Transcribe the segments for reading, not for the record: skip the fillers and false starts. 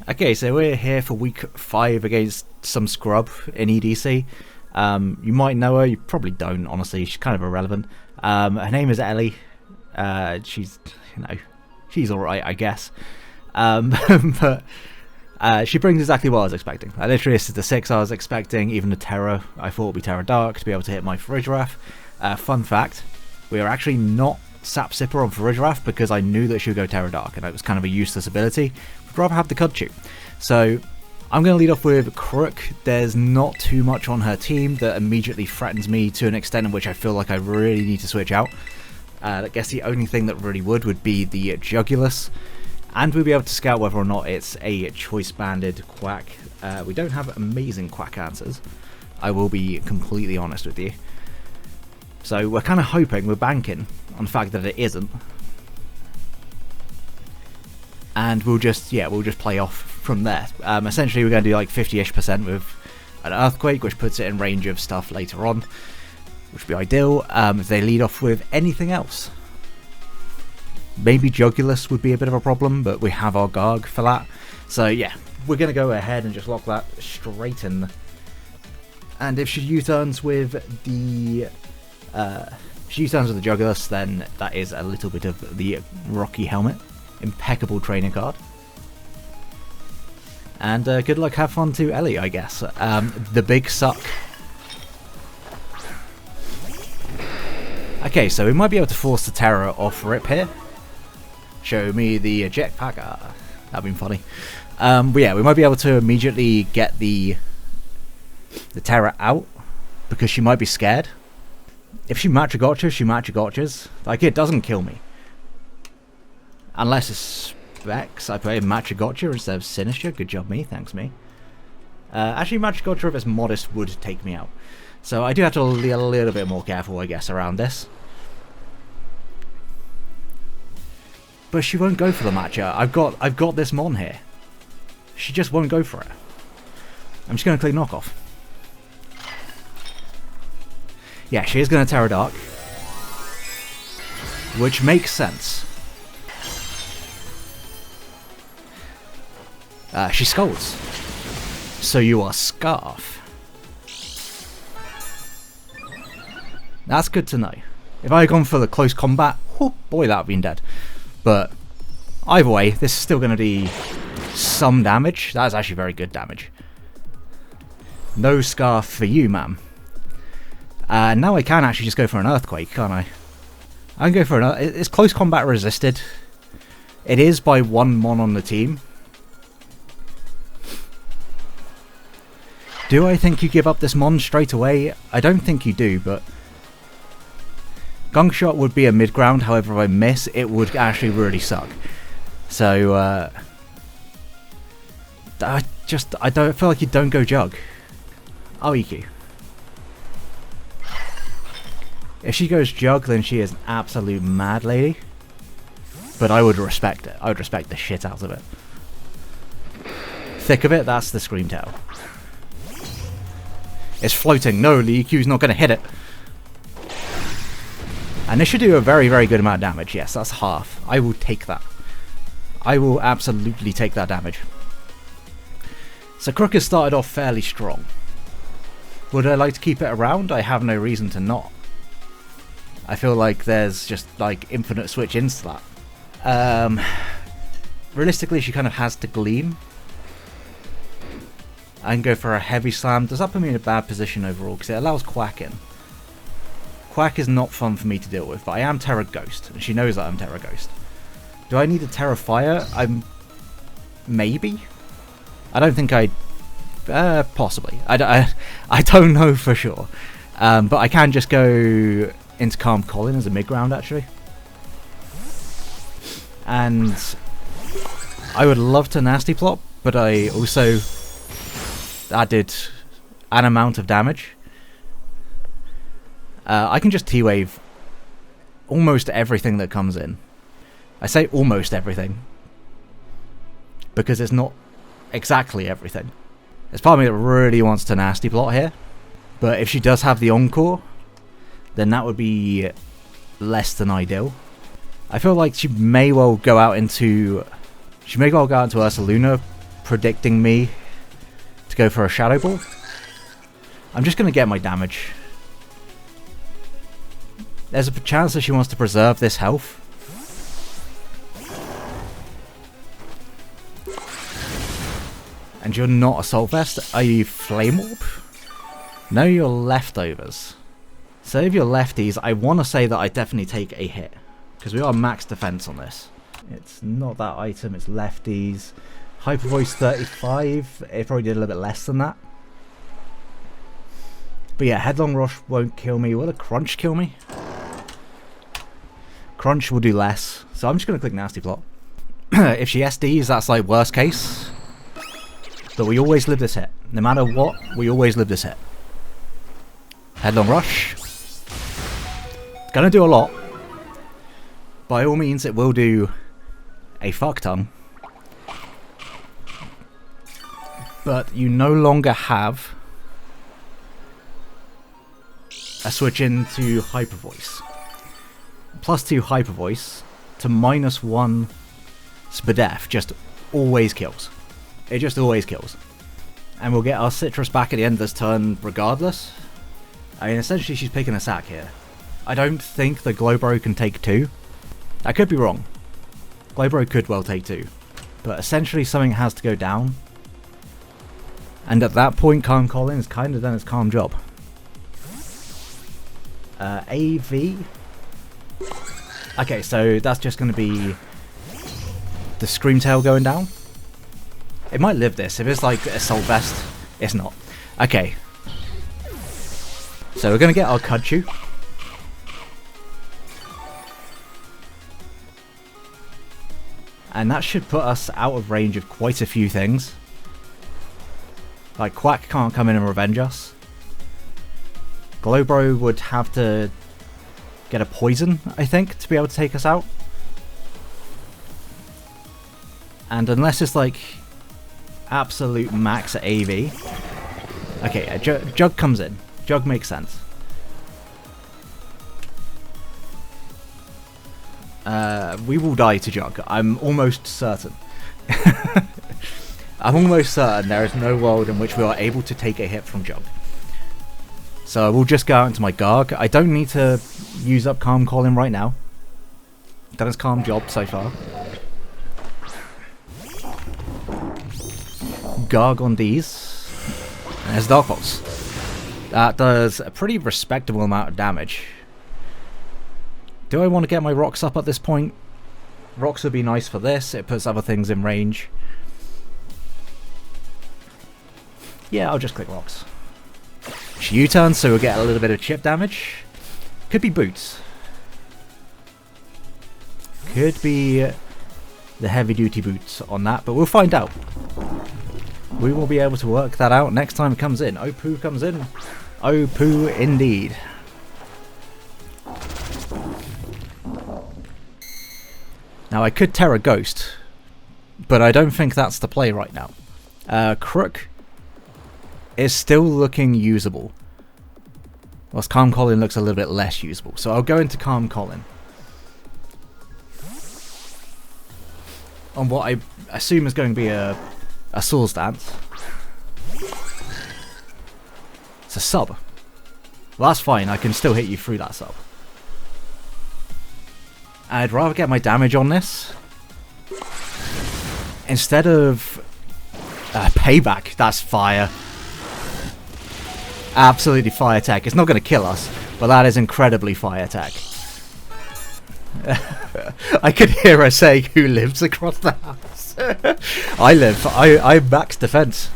Okay, so we're here for week 5 against some scrub in EDC. You might know her, you probably don't, honestly. She's kind of irrelevant. Her name is Ellie. She's, she's alright, I guess. But she brings exactly what I was expecting. Literally, this is the 6 I was expecting. Even the Terra, I thought would be Terra Dark to be able to hit my Farigiraf. Fun fact, we are actually not Sap Sipper on Farigiraf because I knew that she would go Terra Dark, and it was kind of a useless ability. I'd rather have the Cudchew. So I'm going to lead off with Crook. There's not too much on her team that immediately threatens me to an extent in which I feel like I really need to switch out. I guess the only thing that really would be the Jugulis, and we'll be able to scout whether or not it's a choice-banded Quack. We don't have amazing Quack answers, I will be completely honest with you. So we're kind of hoping, we're banking on the fact that it isn't. And we'll just play off from there. Essentially, we're going to do like 50-ish% with an Earthquake, which puts it in range of stuff later on, which would be ideal. If they lead off with anything else, maybe Jugulis would be a bit of a problem, but we have our Garg for that. So yeah, we're going to go ahead and just lock that straight in. And if she U-turns with the Jugulis, then that is a little bit of the Rocky Helmet. Impeccable training card. And good luck, have fun to Ellie, I guess. The big suck. Okay, so we might be able to force the Terra off rip here. Show me the jetpack. That'd been funny. But yeah, we might be able to immediately get the Terra out because she might be scared. If she Machagotchas, she Machagotchas. Like, it doesn't kill me. Unless it's Specs, I play Machagotcha instead of Sinister. Good job, me. Thanks, me. Actually, Machagotcha, if it's modest, would take me out. So I do have to be a little bit more careful, I guess, around this. But she won't go for the Matcha. I've got this Mon here. She just won't go for it. I'm just going to click knockoff. Yeah, she is going to Terra Dark, which makes sense. She scolds. So you are Scarf. That's good to know. If I had gone for the close combat, oh boy, that would have been dead. But either way, this is still going to be some damage. That's actually very good damage. No Scarf for you, ma'am. Now I can actually just go for an Earthquake, can't I? I can go for an... It's close combat resisted. It is by one Mon on the team. Do I think you give up this Mon straight away? I don't think you do, but... Gunk Shot would be a mid-ground, however if I miss, it would actually really suck. So, I don't feel like you don't go Jug. I'll EQ. If she goes Jug, then she is an absolute mad lady. But I would respect it. I would respect the shit out of it. Thick of it, that's the Scream Tail. It's floating. No, the EQ's not going to hit it. And this should do a very, very good amount of damage. Yes, that's half. I will take that. I will absolutely take that damage. So Crook has started off fairly strong. Would I like to keep it around? I have no reason to not. I feel like there's just like infinite switch ins to that. Realistically, she kind of has to Gleam. I can go for a Heavy Slam. Does that put me in a bad position overall? Because it allows Quack in. Quack is not fun for me to deal with, but I am Terra Ghost, and she knows that I'm Terra Ghost. Do I need a Terra Fire? Maybe? I don't think I... possibly. I don't know for sure. But I can just go into Calm Colin as a mid-ground, actually. And I would love to Nasty Plot, but I also... added an amount of damage. I can just T-Wave almost everything that comes in. I say almost everything because it's not exactly everything. There's part of me that really wants to Nasty Plot here, but if she does have the Encore, then that would be less than ideal. I feel like she may well go out into Urseluna predicting me to go for a Shadow Ball. I'm just going to get my damage. There's a chance that she wants to preserve this health. And you're not Assault Vest. Are you Flame Orb? No, you're Leftovers. So if you're lefties, I want to say that I definitely take a hit. Because we are max defense on this. It's not that item, it's lefties. Hyper Voice 35, it probably did a little bit less than that. But yeah, Headlong Rush won't kill me. Will a Crunch kill me? Crunch will do less. So I'm just going to click Nasty Plot. If she SDs, that's like worst case. But we always live this hit. No matter what, we always live this hit. Headlong Rush. It's going to do a lot. By all means, it will do a fuck ton. But you no longer have a switch into Hyper Voice. +2 Hyper Voice to -1 Spadef just always kills. It just always kills. And we'll get our Citrus back at the end of this turn regardless. I mean, essentially she's picking a sack here. I don't think the Glowbro can take 2. I could be wrong. Glowbro could well take 2. But essentially something has to go down. And at that point, Calm Colin has kind of done its calm job. AV. Okay, so that's just going to be the Scream Tail going down. It might live this. If it's like Assault Vest, it's not. Okay. So we're going to get our Kudchu. And that should put us out of range of quite a few things. Like, Quack can't come in and revenge us. Glowbro would have to get a poison, I think, to be able to take us out. And unless it's like absolute max AV. Okay, Jug comes in. Jug makes sense. We will die to Jug. I'm almost certain. I'm almost certain there is no world in which we are able to take a hit from Jug. So I will just go out into my Garg. I don't need to use up Calm Colin right now. Done its calm job so far. Garg on these. And there's Dark Pulse. That does a pretty respectable amount of damage. Do I want to get my Rocks up at this point? Rocks would be nice for this. It puts other things in range. Yeah, I'll just click Rocks. She U-turns, so we'll get a little bit of chip damage. Could be Boots. Could be the heavy-duty Boots on that, but we'll find out. We will be able to work that out next time it comes in. Opoo comes in. Opoo indeed. Now I could Terra Ghost, but I don't think that's the play right now. Crook is still looking usable, whilst Calm Colin looks a little bit less usable. So I'll go into Calm Colin on what I assume is going to be a Soul Stance. It's a sub. Well, that's fine, I can still hit you through that sub. I'd rather get my damage on this instead of Payback. That's fire. Absolutely fire tech. It's not going to kill us, but that is incredibly fire tech. I could hear her saying, "Who lives across the house?" I live. I max defense.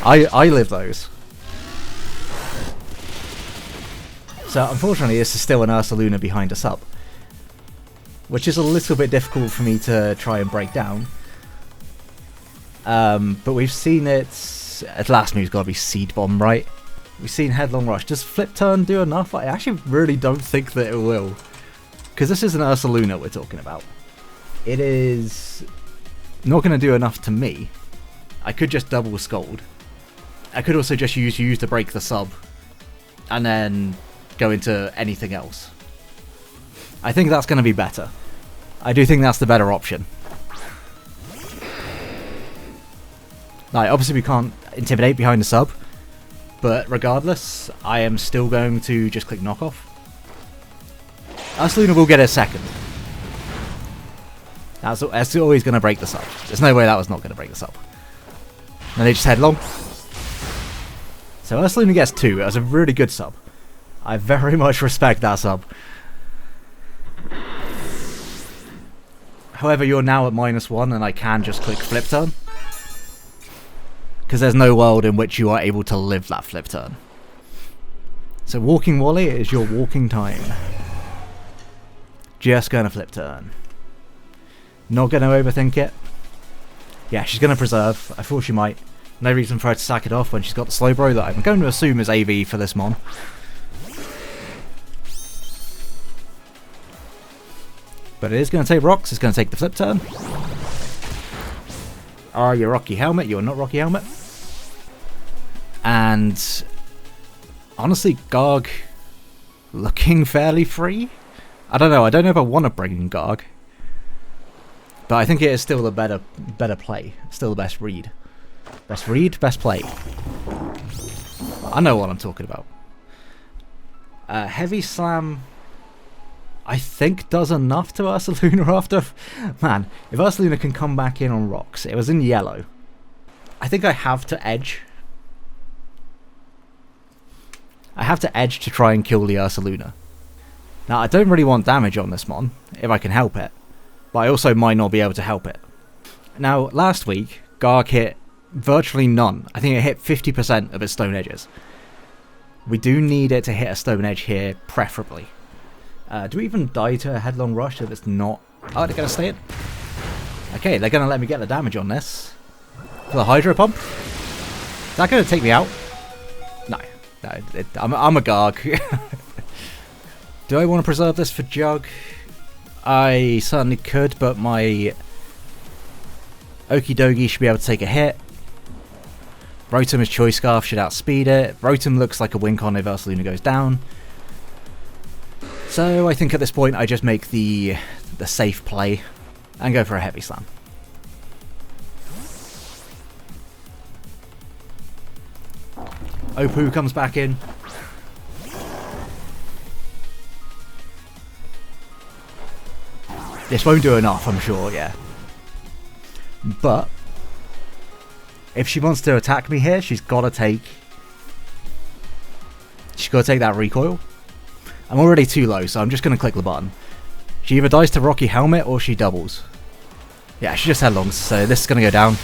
I live those. So unfortunately, this is still an Urseluna behind us up, which is a little bit difficult for me to try and break down. But we've seen it. At last move's got to be Seed Bomb, right? We've seen Headlong Rush. Does Flip Turn do enough? I actually really don't think that it will. Because this is an Urseluna we're talking about. It is not going to do enough to me. I could just double Scold. I could also just use you to break the sub. And then go into anything else. I think that's going to be better. I do think that's the better option. Like, obviously we can't intimidate behind the sub, but regardless, I am still going to just click knockoff. Urseluna will get a second. That's always going to break the sub. There's no way that was not going to break the sub. And they just headlong. So Urseluna gets 2. It was a really good sub. I very much respect that sub. However, you're now at -1 and I can just click flip turn. Because there's no world in which you are able to live that flip turn. So walking Wally is your walking time. Just going to flip turn. Not going to overthink it. Yeah, she's going to preserve. I thought she might. No reason for her to sack it off when she's got the slow bro that I'm going to assume is AV for this mon. But it is going to take rocks. It's going to take the flip turn. Are you Rocky Helmet? You're not Rocky Helmet. And honestly, Garg looking fairly free. I don't know. I don't know if I want to bring in Garg. But I think it is still the better play. Still the best read. Best read, best play. I know what I'm talking about. Heavy Slam, I think, does enough to Urseluna after... Man, if Urseluna can come back in on rocks. It was in yellow. I think I have to edge. I have to edge to try and kill the Urseluna. Now, I don't really want damage on this mon, if I can help it. But I also might not be able to help it. Now, last week, Garg hit virtually none. I think it hit 50% of its stone edges. We do need it to hit a stone edge here, preferably. Do we even die to a headlong rush if it's not... Oh, they're going to stay in? Okay, they're going to let me get the damage on this. For the Hydro Pump? Is that going to take me out? No. I'm a Garg. Do I want to preserve this for Jug? I certainly could, but my Okie Dokie should be able to take a hit. Rotom's Choice Scarf should outspeed it. Rotom looks like a win con if Urseluna goes down. So I think at this point I just make the safe play and go for a Heavy Slam. Opu comes back in. This won't do enough, I'm sure, yeah. But if she wants to attack me here, she's got to take that recoil. I'm already too low, so I'm just going to click the button. She either dies to Rocky Helmet or she doubles. Yeah, she just headlongs, so this is going to go down.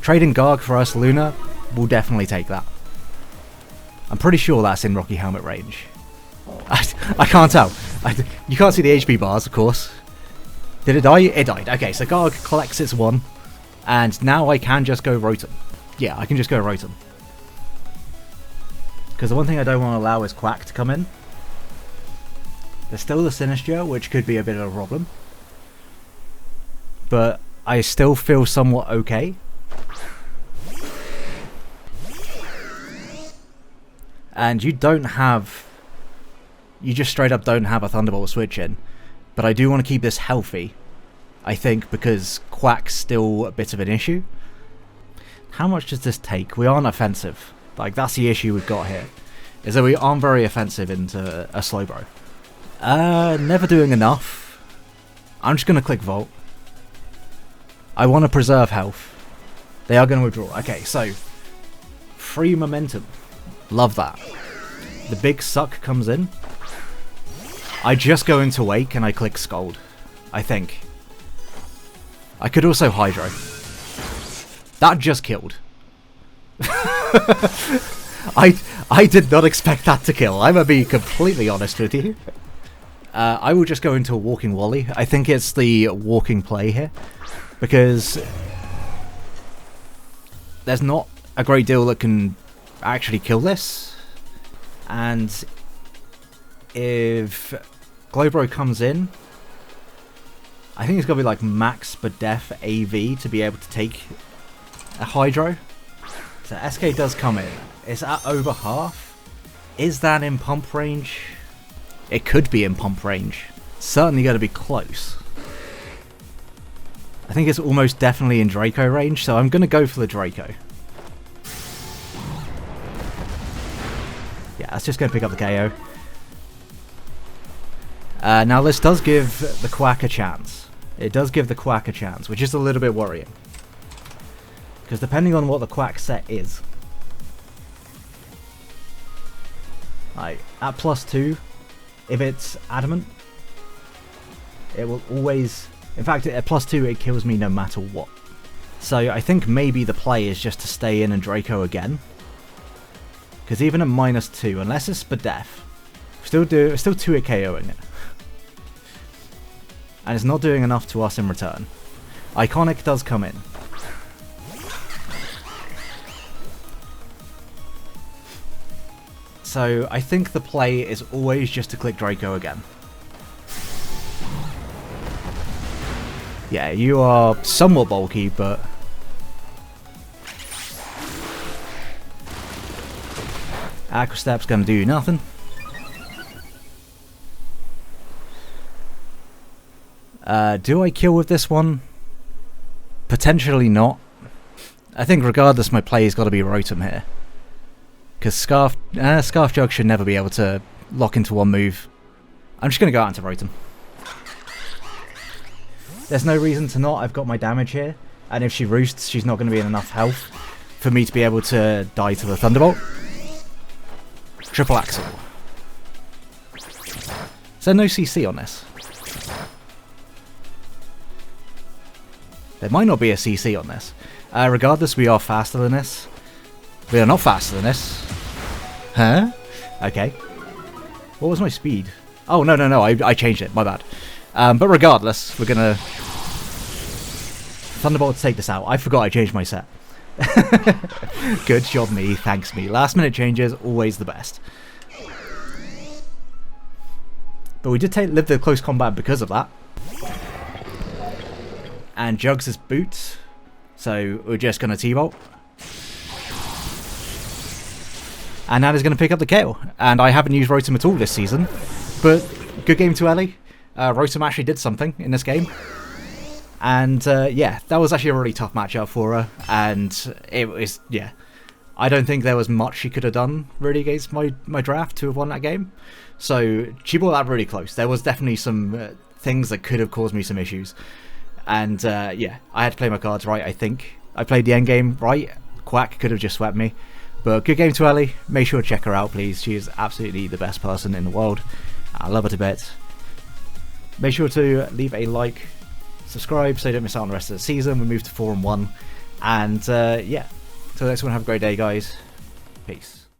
Trading Garg for Urseluna will definitely take that. I'm pretty sure that's in Rocky Helmet range. I can't tell. You can't see the HP bars, of course. Did it die? It died. Okay, so Garg collects its 1. And now I can just go Rotom. Yeah, I can just go Rotom. Because the one thing I don't want to allow is Quack to come in. There's still the Sinistcha, which could be a bit of a problem. But I still feel somewhat okay. And you don't have... You just straight up don't have a Thunderbolt switch in. But I do want to keep this healthy, I think, because Quack's still a bit of an issue. How much does this take? We aren't offensive. Like, that's the issue we've got here. Is that we aren't very offensive into a Slowbro. Never doing enough. I'm just going to click Volt. I want to preserve health. They are going to withdraw. Okay, so free momentum. Love that. The big suck comes in. I just go into Wake and I click Scold, I think. I could also Hydro. That just killed. I did not expect that to kill. I'm going to be completely honest with you. I will just go into a Walking Wally. I think it's the walking play here. Because there's not a great deal that can actually kill this. And if Glowbro comes in, I think it's going to be like max Badef AV to be able to take a Hydro. So SK does come in. It's at over half. Is that in pump range? It could be in pump range. Certainly going to be close. I think it's almost definitely in Draco range, so I'm going to go for the Draco. Yeah, that's just going to pick up the KO. Now this does give the Quack a chance. It does give the Quack a chance, which is a little bit worrying. Because depending on what the Quack set is... Like, at +2, if it's adamant, it will always... In fact, at +2 it kills me no matter what. So I think maybe the play is just to stay in and Draco again. Because even at -2, unless it's Spadef, still 2-hit KOing it. And it's not doing enough to us in return. Iconic does come in. So I think the play is always just to click Draco again. Yeah, you are somewhat bulky, but... Aqua Step's gonna do nothing. Do I kill with this one? Potentially not. I think regardless my play's got to be Rotom here. Because Scarf Jug should never be able to lock into one move. I'm just going to go out into Rotom. There's no reason to not. I've got my damage here. And if she roosts, she's not going to be in enough health for me to be able to die to the Thunderbolt. Triple Axle. Is there no CC on this? There might not be a CC on this. Regardless, we are faster than this. We are not faster than this. Huh? Okay. What was my speed? Oh, no, I changed it. My bad. But regardless, we're gonna... Thunderbolt to take this out. I forgot I changed my set. Good job me, thanks me. Last minute changes, always the best. But we did live the close combat because of that. And Jugs is boots, so we're just going to T-Bolt. And that is going to pick up the KO. And I haven't used Rotom at all this season, but good game to Ellie. Rotom actually did something in this game. And yeah, that was actually a really tough matchup for her. And it was, yeah, I don't think there was much she could have done really against my draft to have won that game. So she brought that really close. There was definitely some things that could have caused me some issues. And yeah, I had to play my cards right, I think. I played the endgame right. Quack could have just swept me. But good game to Ellie. Make sure to check her out, please. She is absolutely the best person in the world. I love her to bits. Make sure to leave a like, subscribe so you don't miss out on the rest of the season. We moved to 4-1. And yeah, till next one, have a great day, guys. Peace.